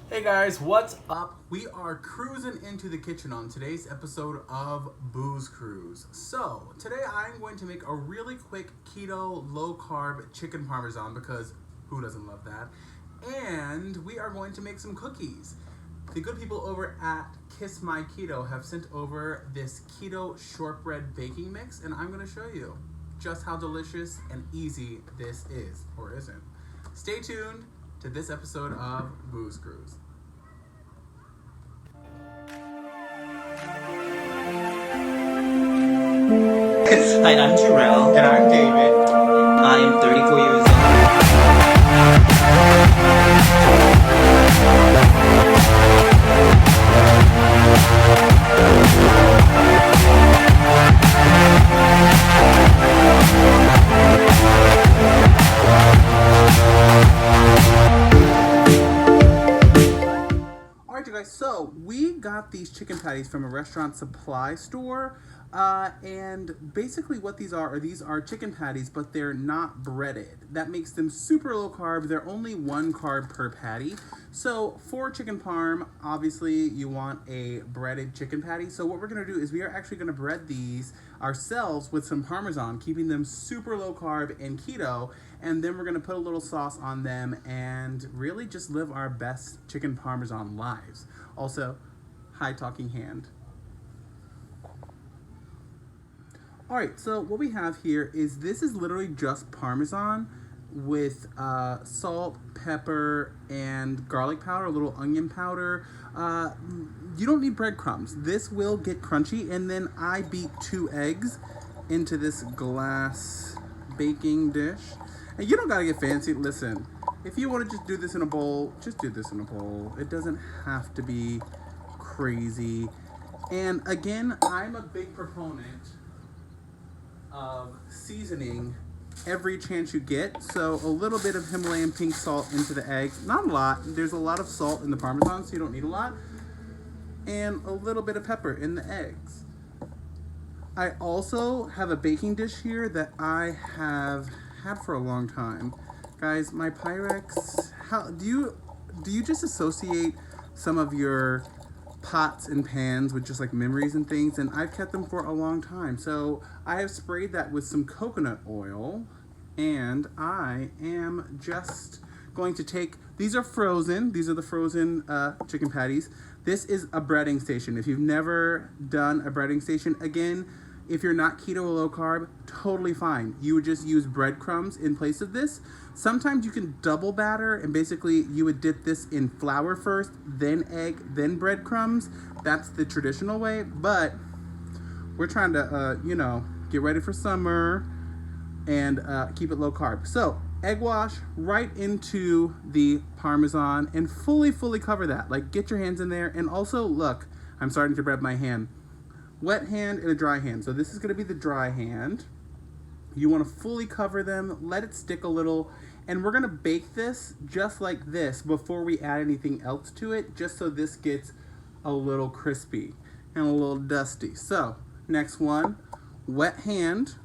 Hey guys, what's up? We are cruising into the kitchen on today's episode of Booze Cruise. So, today I'm going to make a really quick keto, low-carb chicken parmesan because who doesn't love that? And we are going to make some cookies. The good people over at KissMyKeto have sent over this keto shortbread baking mix, and I'm going to show you just how delicious and easy this is, or isn't. Stay tuned to this episode of Booze Cruise. Hi, I'm Jarrell. And I'm David. I am 34 years old. Alright you guys, so we got these chicken patties from a restaurant supply store. And basically what these are chicken patties, but they're not breaded. That makes them super low carb. They're only 1 carb per patty. So for chicken parm, obviously you want a breaded chicken patty. So what we're going to do is we are actually going to bread these ourselves with some Parmesan, keeping them super low carb and keto. And then we're going to put a little sauce on them and really just live our best chicken Parmesan lives. Also, hi talking hand. Alright, so what we have here is this is literally just Parmesan with salt, pepper, and garlic powder, a little onion powder. You don't need breadcrumbs. This will get crunchy, and then I beat 2 eggs into this glass baking dish. And you don't gotta get fancy. Listen, if you want to just do this in a bowl, just do this in a bowl. It doesn't have to be crazy. And again, I'm a big proponent of seasoning every chance you get. So a little bit of Himalayan pink salt into the eggs. Not a lot. There's a lot of salt in the Parmesan, so you don't need a lot. And a little bit of pepper in the eggs. I also have a baking dish here that I have had for a long time. Guys, my Pyrex, how do you just associate some of your pots and pans with just like memories and things, and I've kept them for a long time. So I have sprayed that with some coconut oil, and I am just going to take, these are frozen, these are the frozen chicken patties. This is a breading station. If you've never done a breading station, again, if you're not keto or low carb, totally fine. You would just use breadcrumbs in place of this. Sometimes you can double batter, and basically you would dip this in flour first, then egg, then breadcrumbs. That's the traditional way, but we're trying to, get ready for summer and keep it low carb. So egg wash right into the Parmesan and fully cover that. Like, get your hands in there. And also, look, I'm starting to bread my hand. Wet hand and a dry hand. So this is going to be the dry hand. You want to fully cover them, let it stick a little, and we're going to bake this just like this before we add anything else to it, just so this gets a little crispy and a little dusty. So next one, wet hand.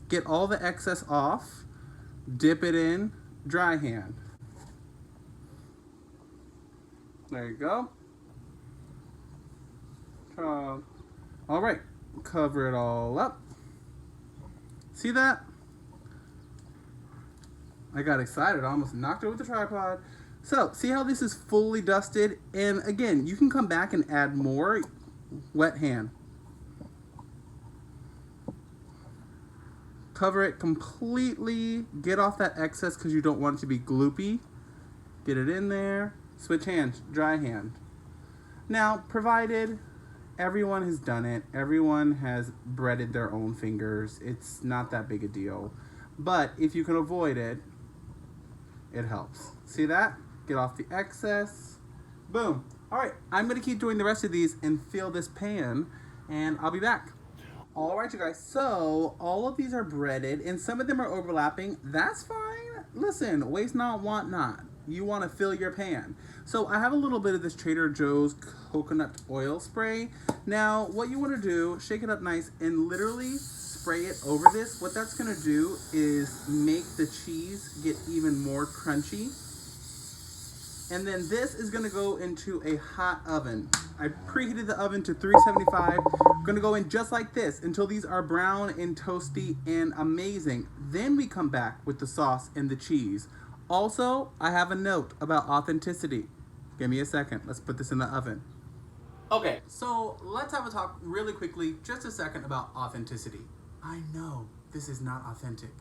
Get all the excess off, dip it in, dry hand. There you go. All right, cover it all up. See that? I got excited. I almost knocked over the tripod. So, see how this is fully dusted? And again, you can come back and add more. Wet hand. Cover it completely. Get off that excess because you don't want it to be gloopy. Get it in there. Switch hands. Dry hand. Now, provided everyone has done it, everyone has breaded their own fingers, it's not that big a deal. But if you can avoid it, it helps. See that? Get off the excess. Boom. All right, I'm gonna keep doing the rest of these and fill this pan, and I'll be back. All right, you guys, so all of these are breaded, and some of them are overlapping. That's fine. Listen, waste not, want not. You want to fill your pan. So I have a little bit of this Trader Joe's coconut oil spray. Now, what you want to do, shake it up nice and literally spray it over this. What that's going to do is make the cheese get even more crunchy. And then this is gonna go into a hot oven. I preheated the oven to 375. Gonna go in just like this until these are brown and toasty and amazing. Then we come back with the sauce and the cheese. Also, I have a note about authenticity. Give me a second. Let's put this in the oven. Okay, so let's have a talk really quickly, just a second, about authenticity. I know this is not authentic.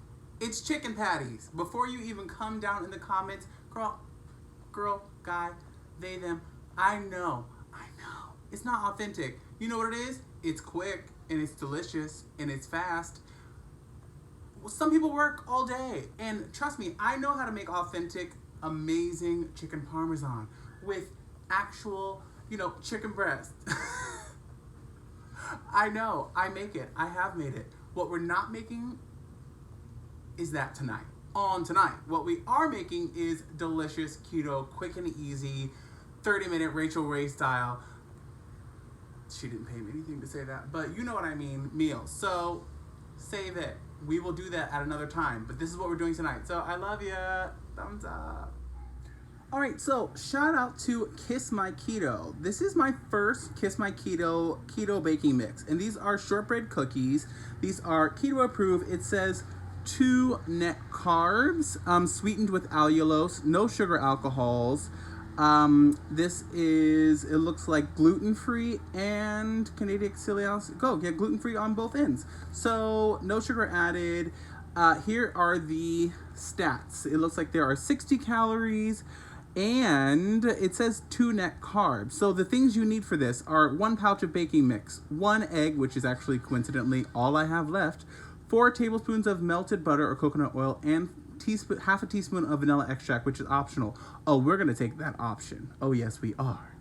It's chicken patties. Before you even come down in the comments, girl, guy, they, them, I know. It's not authentic. You know what it is? It's quick, and it's delicious, and it's fast. Some people work all day, and trust me, I know how to make authentic, amazing chicken parmesan with actual, chicken breast. I know, I make it. I have made it. What we're not making is that tonight. On tonight. What we are making is delicious, keto, quick and easy, 30-minute Rachel Ray style. She didn't pay me anything to say that, but you know what I mean, meal. So save it. We will do that at another time, but this is what we're doing tonight. So I love ya. Thumbs up. All right, so shout out to KissMyKeto. This is my first KissMyKeto keto baking mix, and these are shortbread cookies. These are keto approved. It says 2 net carbs, sweetened with allulose, no sugar alcohols. This is, it looks like gluten-free and Canadian celiac. Gluten-free on both ends. So no sugar added. Here are the stats. It looks like there are 60 calories and it says 2 net carbs. So the things you need for this are 1 pouch of baking mix, 1 egg, which is actually coincidentally all I have left, 4 tablespoons of melted butter or coconut oil, and half a teaspoon of vanilla extract, which is optional. Oh, we're gonna take that option. Oh yes, we are.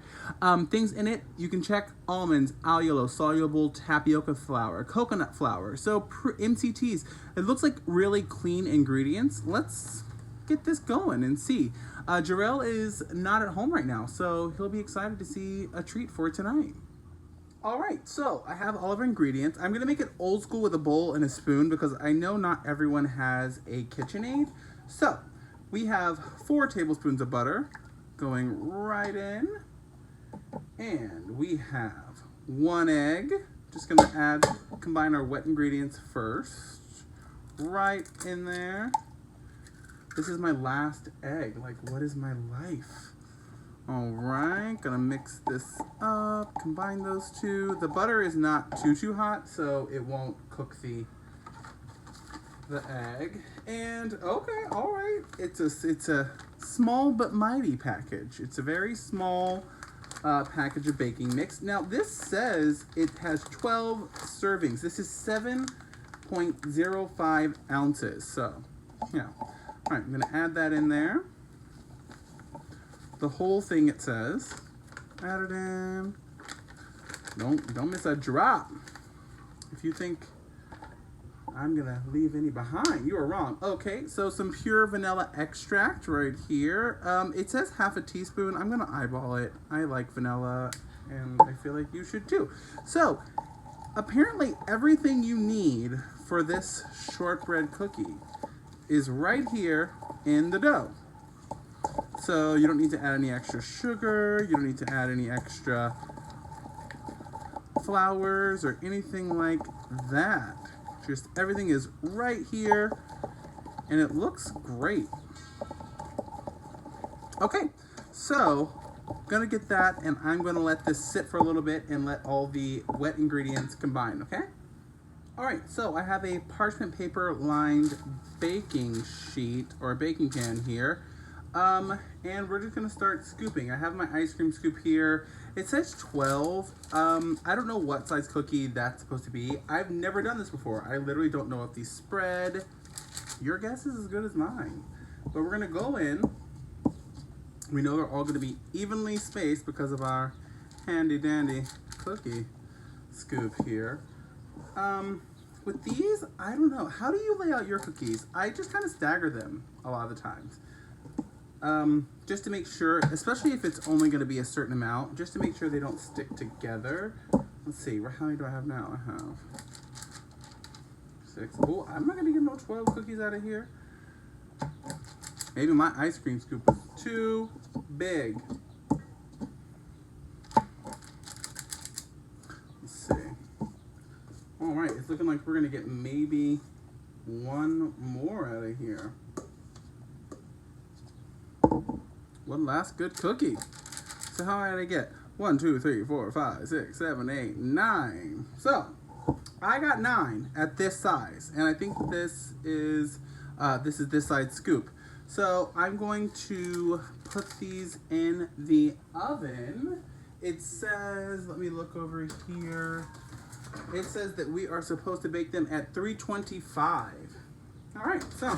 Things in it, you can check: almonds, allulose, soluble tapioca flour, coconut flour. So MCTs. It looks like really clean ingredients. Let's get this going and see. Jarrell is not at home right now, so he'll be excited to see a treat for tonight. All right, so I have all of our ingredients. I'm gonna make it old school with a bowl and a spoon because I know not everyone has a KitchenAid. So we have 4 tablespoons of butter going right in. And we have 1 egg. Just gonna combine our wet ingredients first. Right in there. This is my last egg. Like, what is my life? All right, gonna mix this up, combine those two. The butter is not too hot, so it won't cook the egg. And okay, all right, it's a small but mighty package. It's a very small package of baking mix. Now this says it has 12 servings. This is 7.05 ounces. So yeah, all right, I'm gonna add that in there. The whole thing, it says. Add it in. Don't miss a drop. If you think I'm gonna leave any behind, you are wrong. Okay, so some pure vanilla extract right here. It says half a teaspoon. I'm gonna eyeball it. I like vanilla, and I feel like you should too. So apparently everything you need for this shortbread cookie is right here in the dough. So you don't need to add any extra sugar, you don't need to add any extra flours or anything like that. Just everything is right here and it looks great. Okay, so gonna get that and I'm gonna let this sit for a little bit and let all the wet ingredients combine, okay? All right, so I have a parchment paper lined baking sheet or baking pan here. And we're just gonna start scooping. I have my ice cream scoop here. It says 12. I don't know what size cookie that's supposed to be. I've never done this before. I literally don't know if these spread. Your guess is as good as mine. But we're gonna go in. We know they're all gonna be evenly spaced because of our handy dandy cookie scoop here. With these, I don't know. How do you lay out your cookies? I just kind of stagger them a lot of the times. Just to make sure, especially if it's only going to be a certain amount, just to make sure they don't stick together. Let's see, how many do I have now? I have 6. Oh, I'm not going to get no 12 cookies out of here. Maybe my ice cream scoop is too big. Let's see. All right, it's looking like we're gonna get maybe one more out of here. One last good cookie. So how did I get 1, 2, 3, 4, 5, 6, 7, 8, 9? So I got 9 at this size, and I think this is this size scoop. So I'm going to put these in the oven. It says, let me look over here. It says that we are supposed to bake them at 325. All right, so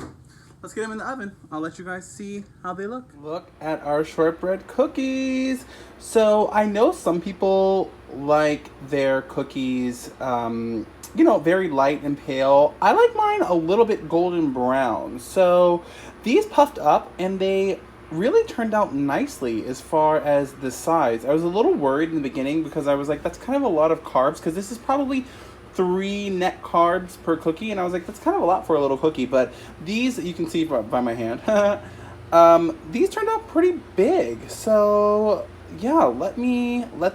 let's get them in the oven. I'll let you guys see how they look. Look at our shortbread cookies. So I know some people like their cookies, very light and pale. I like mine a little bit golden brown. So these puffed up and they really turned out nicely as far as the size. I was a little worried in the beginning because I was like, that's kind of a lot of carbs, because this is probably 3 net carbs per cookie, and I was like, that's kind of a lot for a little cookie. But these, you can see by my hand, these turned out pretty big. So yeah, let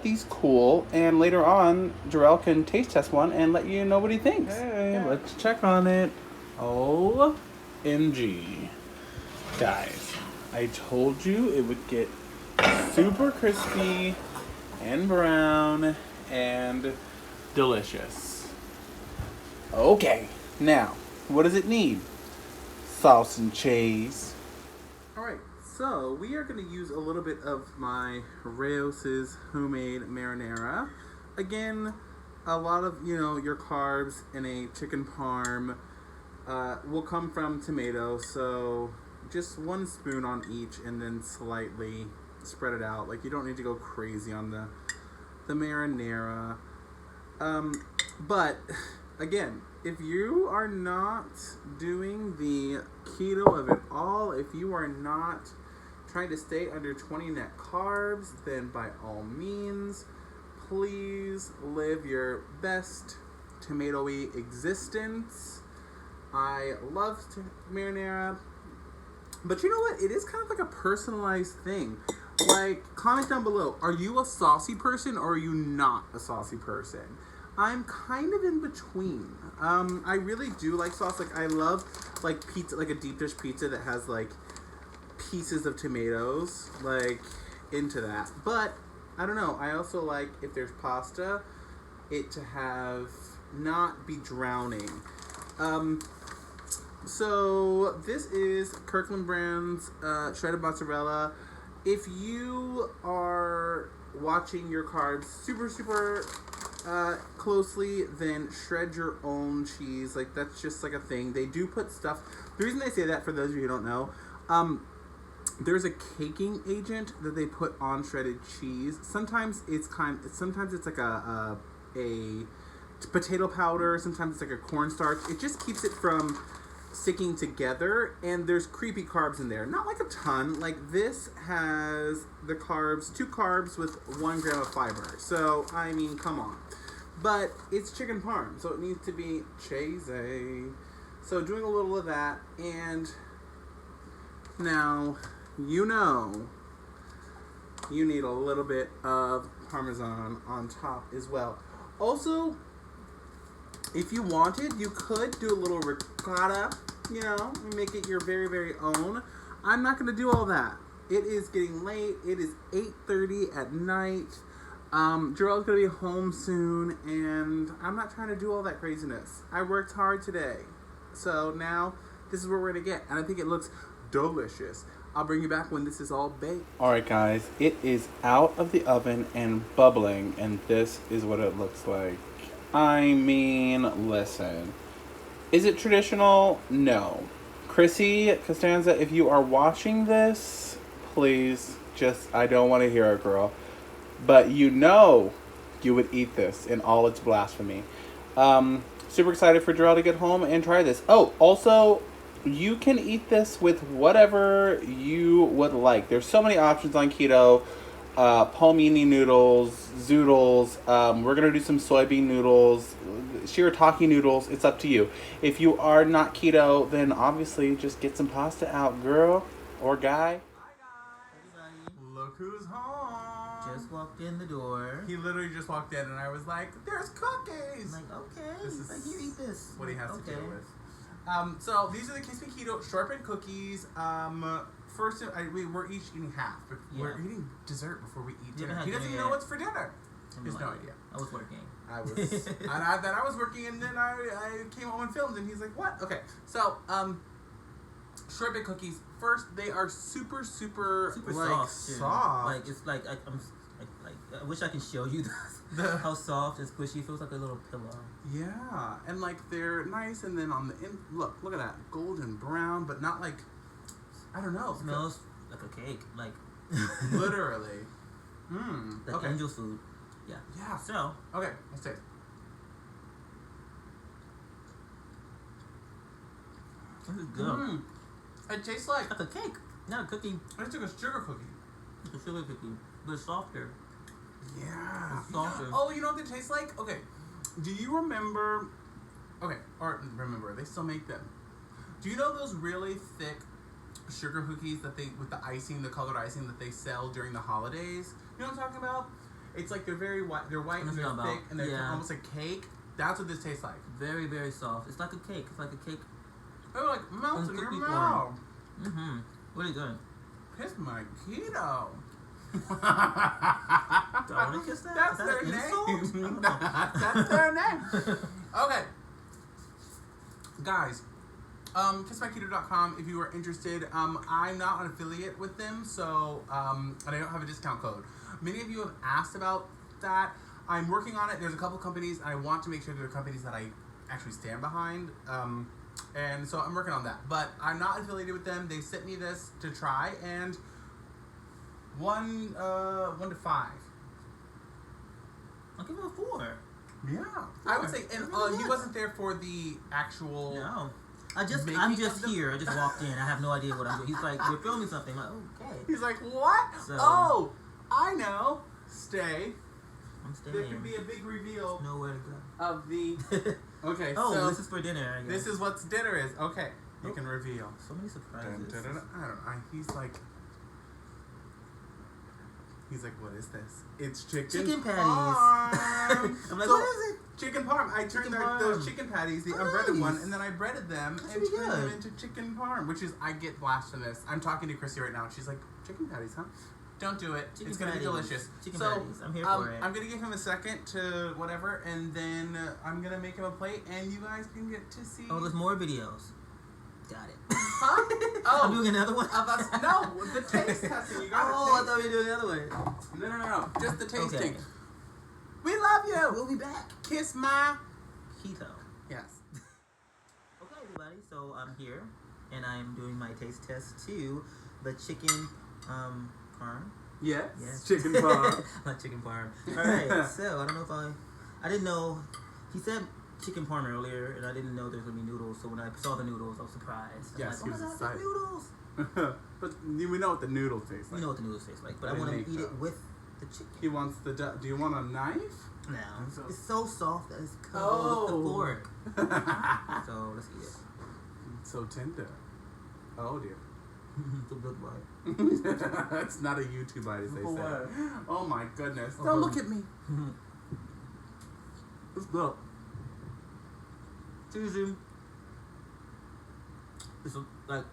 these cool, and later on Jarrell can taste test one and let you know what he thinks. Hey, let's check on it. OMG, guys, I told you it would get super crispy and brown and delicious. Okay, now, what does it need? Sauce and cheese. Alright, so we are going to use a little bit of my Rayos's homemade marinara. Again, a lot of, your carbs in a chicken parm will come from tomatoes, so just 1 spoon on each and then slightly spread it out. Like, you don't need to go crazy on the marinara. But again, if you are not doing the keto of it all, if you are not trying to stay under 20 net carbs, then by all means, please live your best tomato-y existence. I love marinara. But you know what? It is kind of like a personalized thing. Like, comment down below. Are you a saucy person or are you not a saucy person? I'm kind of in between. I really do like sauce. Like, I love, like, pizza, like a deep dish pizza that has, like, pieces of tomatoes, like, into that. But, I don't know. I also like, if there's pasta, it to have not be drowning. So this is Kirkland Brand's shredded mozzarella. If you are watching your carbs super closely, then shred your own cheese. Like, that's just like a thing. They do put stuff. The reason they say that, for those of you who don't know, there's a caking agent that they put on shredded cheese. Sometimes it's like a potato powder. Sometimes it's like a cornstarch. It just keeps it from sticking together, and there's creepy carbs in there. Not like a ton. Like, this has the carbs, 2 carbs with 1 gram of fiber. So, I mean, come on. But it's chicken parm, so it needs to be cheesy. So, doing a little of that, and now, you need a little bit of Parmesan on top as well. Also, if you wanted, you could do a little ricotta, make it your very, very own. I'm not going to do all that. It is getting late. It is 8:30 at night. Jarrell's going to be home soon, and I'm not trying to do all that craziness. I worked hard today. So now, this is what we're going to get, and I think it looks delicious. I'll bring you back when this is all baked. Alright guys, it is out of the oven and bubbling, and this is what it looks like. I mean, listen. Is it traditional? No. Chrissy Costanza, if you are watching this, please, I don't want to hear it, girl. But you would eat this in all its blasphemy. Super excited for Jarrell to get home and try this. Oh, also, you can eat this with whatever you would like. There's so many options on keto. Palmini noodles, zoodles. We're going to do some soybean noodles, shirataki noodles. It's up to you. If you are not keto, then obviously just get some pasta out, girl or guy. Hi, guys. who's home. Just walked in the door. He literally just walked in, and I was like, "There's cookies." I'm like, okay. This He's is like, you eat this. what he has to okay. deal with. So these are the KissMyKeto shortbread cookies. First, we're each eating half, but we're eating dessert before we eat dinner. He doesn't even know what's for dinner. He has no idea. I was working. I was, and I was working, and then I came home and filmed, and he's like, "What?" Okay, so shortbread cookies. First, they are super like, soft. Too. Soft. Like it's like I wish I can show you how soft and squishy. It feels like a little pillow. Yeah, and like they're nice, and then on the look at that golden brown, but not like, I don't know. It smells like a cake, like literally. Like Okay. angel food. Yeah. Yeah. So Okay, let's taste. this is good. It tastes like Like a cake, not a cookie. it's like a sugar cookie. It's a sugar cookie, but it's softer. Yeah. It's softer. Oh, you know what they taste like? Okay. Do you remember? Okay, or remember? They still make them. Do you know those really thick sugar cookies that they with the icing, the colored icing that they sell during the holidays? You know what I'm talking about? It's like they're very white. They're white and they're thick and they're almost like cake. That's what this tastes like. Very, very soft. It's like a cake. It's like a cake. They're like melts in your cookie mouth. Mm-hmm. What are you doing? KissMyKeto. Do I want to kiss that? That's Is that their an name. insult? That's their name. Okay. Guys, KissMyKeto.com if you are interested. I'm not an affiliate with them, so and I don't have a discount code. Many of you have asked about that. I'm working on it. There's a couple companies, and I want to make sure they're companies that I actually stand behind. And so I'm working on that. But I'm not affiliated with them. They sent me this to try, and 1 to 5. I'll give him a 4. Yeah, I would say, and he wasn't there for the actual. No, I'm just them? here. I just walked in. I have no idea what I'm doing. He's like, we're filming something. I'm like, okay. He's like, what? So- Oh, I know. Stay. I'm staying. There could be a big reveal Nowhere to go. of the. Okay, Oh, so this is for dinner. I guess. this is what dinner is. Okay, you can reveal. So many surprises. I don't know. He's like, what is this? It's Chicken patties. parm. I'm like, So, what is it? Chicken parm. I turned Chicken those parm. chicken patties, the Oh, unbreaded nice. one, and then I breaded them That's and pretty turned them good. into chicken parm, which is, I get blasphemous. I'm talking to Chrissy right now, and she's like, chicken patties, huh? Don't do it. Chicken it's going to be patties. delicious. Chicken so, patties. I'm here for it. I'm going to give him a second to whatever, and then I'm going to make him a plate, and you guys can get to see. Oh, there's more videos. Got it. Huh? Oh. I'm doing another one? No, the taste testing. You got Oh, I thought we were doing the other way. No. Just the tasting. Okay. We love you. We'll be back. Kiss my. Keto. Yes. Okay, everybody. So I'm here, and I'm doing my taste test to the chicken parm. Yes. Yes. Chicken parm. Not chicken parm. All right. So I don't know if I didn't know. He said chicken parm earlier, and I didn't know there was gonna be noodles. So when I saw the noodles, I was surprised. Yes, I'm he like, was oh my God, excited. there's noodles. But we know what the noodles taste like. You know what the noodles taste like, but What I do want they to make, eat though? it with the chicken. He wants the. Do you want a knife? No, So- it's so soft that it's cold with the fork. So let's eat it. So tender. Oh dear. It's a big bite. That's not a YouTube bite, as they For say. what? Oh my goodness! Oh, Don't look at me. It's good. Cheesy. It's like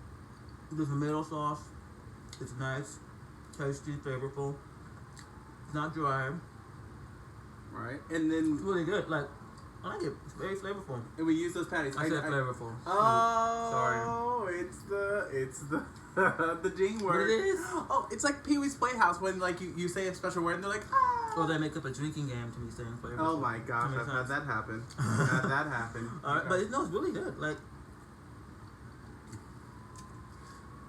the tomato sauce. It's nice, tasty, flavorful. It's not dry. Right, and then It's really good. Like I like it. It's very flavorful. and we use those patties. I said flavorful. Oh, it's the the ding What word. it is? Oh, it's like Pee Wee's Playhouse when like you say a special word and they're like ah. Or they make up a drinking game to me saying flavorful. Oh my gosh, Too many I've had times. that happen. I've had that happen. Alright, but it's really good. Like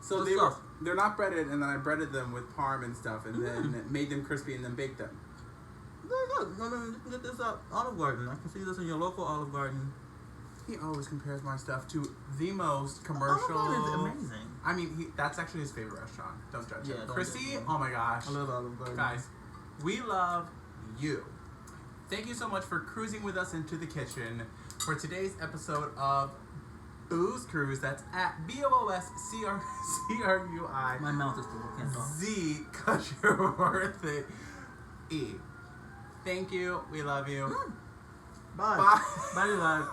So good stuff. they're not breaded, and then I breaded them with parm and stuff, and then made them crispy and then baked them. very good. I mean, you can get this at Olive Garden. I can see this in your local Olive Garden. He always compares my stuff to the most commercial. Olive Garden is amazing. I mean, that's actually his favorite restaurant. Don't judge Yeah, him. don't Chrissy, judge him. oh my gosh. I love Olive Garden. Guys, we love you. Thank you so much for cruising with us into the kitchen for today's episode of Booze Cruise. That's at BOOSCRUI. My mouth is full. I can't talk. Z, cause you're worth it. E. Thank you. We love you. Bye. Bye. Bye, love.